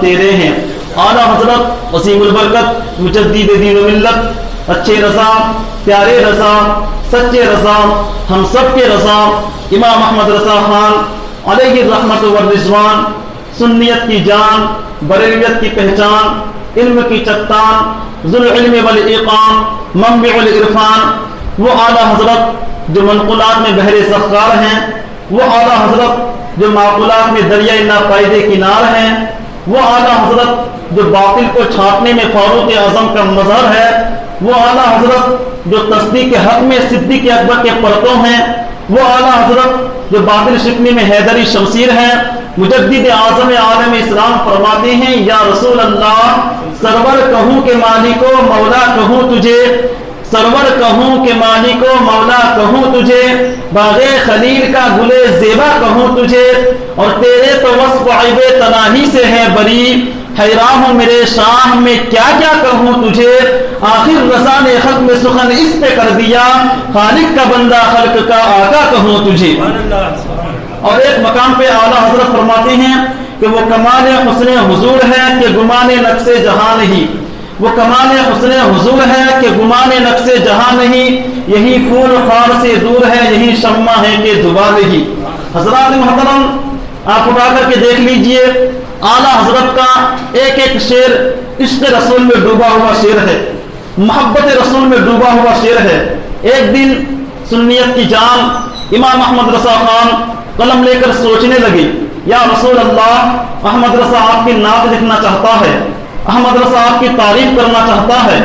تیرے ہیں۔ اعلیٰ حضرت وسیم البرکت مجدد دین و ملت، اچھے رضا، پیارے رضا، سچے رضا، ہم سب کے رضا امام احمد رضا خان علیہ الرحمت والرضوان، سنیت کی جان، بریلیت کی پہچان، علم کی چٹان، ذو العلم والایقان، منبع العرفان، وہ اعلیٰ حضرت جو منقولات میں بحر سخار ہیں، وہ اعلیٰ حضرت جو معقولات میں دریائے ناپائیدے کنار ہیں، وہ اعلیٰ حضرت جو باطل کو چھانٹنے میں فاروق اعظم کا مظہر ہے، وہ اعلیٰ حضرت جو تصدیق حق میں صدیق اکبر کے پرتوں ہیں، وہ اعلیٰ حضرت جو باطل شکنی میں حیدری شمشیر ہیں۔ مجدد اعظم عالم اسلام فرماتے ہیں یا رسول اللہ، سرور کہوں کہ مالکو مولا کہوں تجھے، سرور کہوں کہ مالکو مولا کہوں تجھے، باغ خلیل کا گلے زیبا کہوں تجھے، اور تیرے تو وصف عیب تناہی سے ہے بری، حیران ہوں میرے شاہ میں کیا کیا کہوں تجھے، آخر رضا نے خلق میں سخن اس پہ کر دیا، خالق کا بندہ خلق کا آقا کہوں تجھے۔ اور ایک مقام پہ اعلیٰ حضرت فرماتے ہیں کہ وہ کمال حسن حضور ہے کہ گمان نقص جہاں نہیں، وہ کمال حسن حضور ہے کہ گمان نقص جہاں نہیں، یہی پھول خار سے دور ہے، یہی شمع ہے کہ دبا نہیں۔ حضرات محترم، آپ اٹھا کر کے دیکھ لیجئے، اعلیٰ حضرت کا ایک ایک شعر عشق رسول میں ڈوبا ہوا شعر ہے، محبت رسول میں ڈوبا ہوا شعر ہے۔ ایک دن سنیت کی جان امام احمد رضا خان قلم لے کر سوچنے لگے، یا رسول اللہ، احمد رضا آپ کی نعت لکھنا چاہتا ہے، احمد رضا آپ کی تعریف کرنا چاہتا ہے،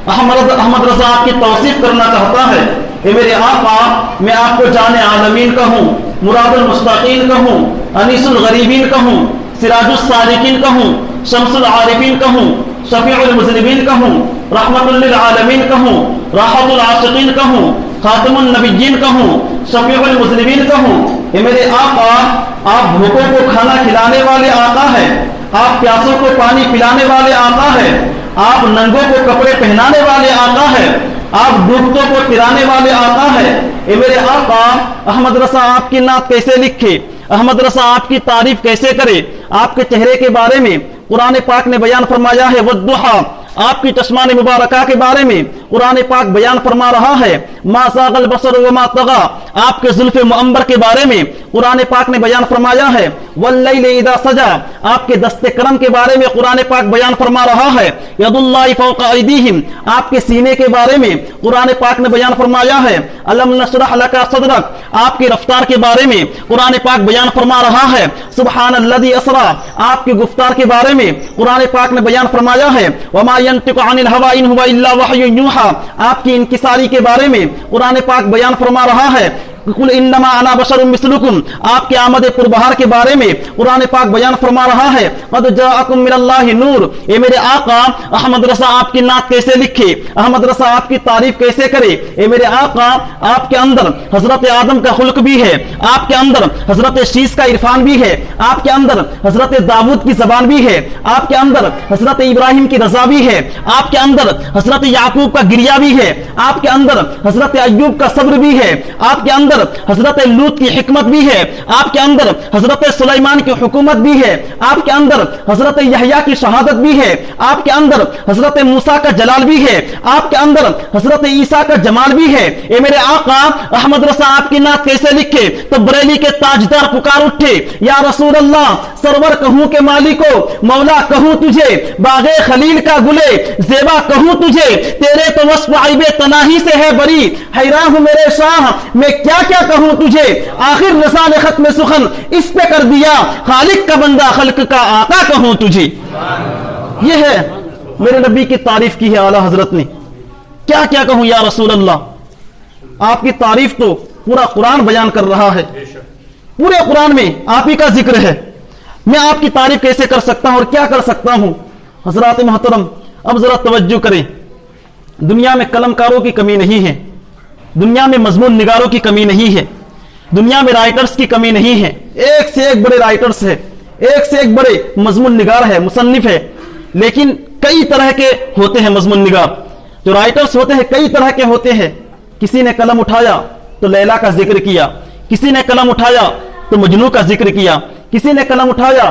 احمد رضا آپ کی توصیف کرنا چاہتا ہے، اے میرے آقا، میں آپ کو جان عالمین کہوں، مراد المشتاقین کہوں، انیس الغریبین کہوں، سراج السالکین کہوں، شمس العارفین کہوں، شفیع المذنبین کہوں، رحمت للعالمین کہوں، راحت العاشقین کہوں، خاتم النبیین کہوں، شفیع المذنبین کہوں۔ اے میرے آقا، آپ بھوکوں کو کھانا کھلانے والے آقا ہیں، آپ پیاسوں کو پانی پلانے والے آقا ہیں، آپ ننگوں کو کپڑے پہنانے والے آقا ہیں، آپ ڈوبتوں کو ترانے والے آقا ہیں۔ اے میرے آقا، احمد رضا آپ کی نعت کیسے لکھے، احمد رضا آپ کی تعریف کیسے کرے؟ آپ کے چہرے کے بارے میں قرآن پاک نے بیان فرمایا ہے والضحیٰ، آپ کی چشمان مبارکہ کے بارے میں قرآن پاک بیان فرما رہا ہے ما زاغ البصر وما طغى، آپ کے زلف معمر کے بارے میں قرآن پاک نے بیان فرمایا ہے واللیل اذا سجى، آپ کے دست کرم کے بارے میں قرآن پاک بیان فرما رہا ہے ید اللہ فوق ایدیہم، آپ کے سینے کے بارے میں قرآن پاک نے بیان فرمایا ہے الم نشرح لک صدرک، آپ کی رفتار کے بارے میں قرآن پاک بیان فرما رہا ہے سبحان الذی اسرا، آپ کی گفتار کے بارے میں قرآن پاک نے بیان فرمایا ہے وما ينطق عن الهوى ان هو الا وحی یوحى، آپ کی انکساری کے بارے میں قرآن پاک بیان فرما رہا ہے قل انما انا بشر مثلکم، آپ کے آمد پربہار کے بارے میں قرآن پاک بیان فرما رہا ہے قد جاءکم من اللہ نور۔ اے میرے آقا، احمد رضا آپ کی نعت کیسے لکھے، احمد رضا آپ کی تعریف کیسے کرے؟ اے میرے آقا، آپ کے اندر حضرت آدم کا خلق بھی ہے، آپ کے اندر حضرت شیس کا عرفان بھی ہے، آپ کے اندر حضرت داؤد کی زبان بھی ہے، آپ کے اندر حضرت ابراہیم کی رضا بھی ہے، آپ کے اندر حضرت یعقوب کا گریہ بھی ہے، آپ کے اندر حضرت ایوب کا صبر بھی ہے، آپ کے اندر حضرت لوط کی حکمت بھی ہے، آپ کے اندر حضرت سلیمان کی حکومت بھی ہے، آپ کے اندر حضرت یحییٰ کی شہادت بھی ہے، آپ کے اندر حضرت موسیٰ کا جلال بھی ہے، آپ کے اندر حضرت عیسیٰ کا جمال بھی ہے۔ اے میرے آقا، احمد رضا آپ کی نعت کیسے لکھے تو بریلی کے تاجدار پکار اٹھے یا رسول اللہ، سرور کہوں کہ مالکو مولا کہوں تجھے، باغ خلیل کا گلے زیبا کہوں تجھے، تیرے تو وصف عیب تناہی سے ہے بری، حیران ہوں میرے شاہ میں کیا کیا کہوں تجھے، آخر رضا نے ختم سخن اس پہ کر دیا، خالق کا بندہ خلق کا آقا کہوں تجھے۔ یہ ہے میرے نبی کی تعریف کی ہے اعلیٰ حضرت نے، کیا کیا کہوں یا رسول اللہ۔ آپ کی تعریف تو پورا قرآن بیان کر رہا ہے، پورے قرآن میں آپ ہی کا ذکر ہے، میں آپ کی تعریف کیسے کر سکتا ہوں اور کیا کر سکتا ہوں؟ حضرات محترم، اب ذرا توجہ کریں، دنیا میں قلم کاروں کی کمی نہیں ہے، دنیا میں مضمون نگاروں کی کمی نہیں ہے، دنیا میں رائٹرز کی کمی نہیں ہے، ایک سے ایک بڑے رائٹرز ہے، ایک سے ایک بڑے مضمون نگار ہے، مصنف ہے، لیکن کئی طرح کے ہوتے ہیں مضمون نگار، جو رائٹرز ہوتے ہیں کئی طرح کے ہوتے ہیں۔ کسی نے قلم اٹھایا تو لیلا کا ذکر کیا، کسی نے قلم اٹھایا تو مجنو کا ذکر کیا، کسی نے قلم اٹھایا